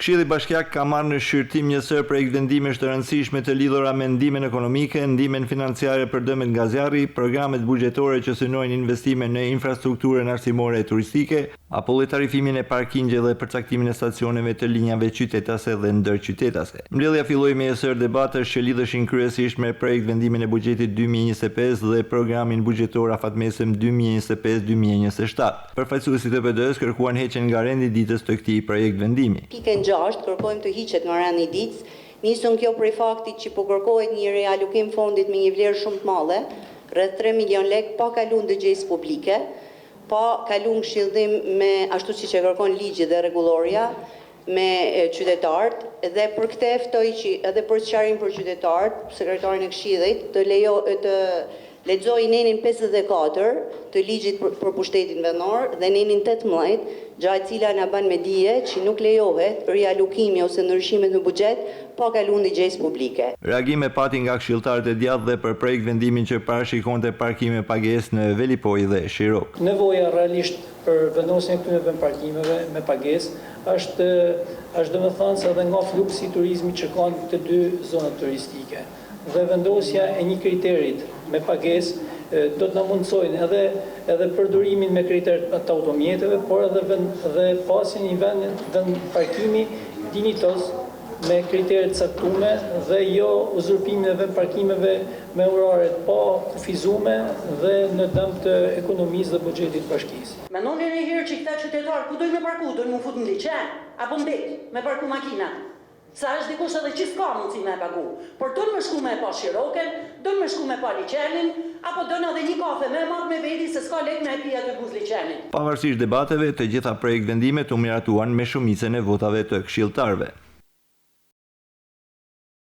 Këshilli Bashkiak ka marrë në shqyrtim njësër projekt vendimesh të rëndësishme të lidhura me ndimen ekonomike, ndimen financiare për dëmet nga zjarri, programet buxhetore që synojnë investime në infrastrukturën arsimore e turistike, apo dhe tarifimin e parkingjeve dhe përcaktimin e stacioneve të linjave qytetase dhe ndërqytetase. Mbledhja filloi me njësër debatesh që lidheshin kryesisht me projekt vendimin e buxhetit 2025 dhe programin buxhetor afatmesëm 2025-2027. Përfaqësuesit e PD-s kërkuan heqjen nga rendi ditës të këtij projekt vendimi. Pikën 6 kërkojmë të hiqet nga rendi ditës, nisën kjo prej faktit që po kërkohet një reallokim fondit me një vlerë shumë të madhe, rreth 3 milion lek, pa kaluar ndërgjegjësi publike, pa kaluar këshillim me ashtu siç e kërkon ligji dhe rregulloria me qytetarët, dhe për këtë ftoj që edhe për sqarim për qytetarët, sekretarin e Këshillit të lexoj nenin 54 të ligjit për pushtetin vendor dhe nenin 18, gjatë cila na bën me dije që nuk lejohet riallokimi ose ndryshimet në buxhet pa kaluar ndërgjegjësi publike. Reagime pati nga këshilltarët e djathtë dhe për projekt vendimin që parashikonte parkime pagesë në Velipoj dhe Shirok. Nevoja realisht për vendosjen e këtyre parkimeve me pagesë është domethënë se edhe nga fluksi i turizmit që kanë të dy zonat turistike. Dhe vendosja e një kriterit me pagesë do të na mundsojnë edhe përdorimin me kriter të automjeteve, por edhe pasjen një vend parkimi dinitos me kriteret caktume dhe jo uzurpimin e vend parkimeve me oraret pa kufizume dhe në dëm të ekonomisë dhe buxhetit bashkisë. Mendoni një herë që këta qytetarë ku dojnë me parku, dojnë me fut në liçen apo mbet me parku makina. Sa është dikush edhe që s'ka mundësi me pagu, por dojnë me shku me pa Shiroken, dojnë me shku me pa liçenin, apo dojnë edhe një kafe me marrë me veti se s'ka lek me pija të buz liçenin. Pavarësisht debateve, të gjitha projekt vendimet u miratuan me shumicën e votave të këshilltarëve.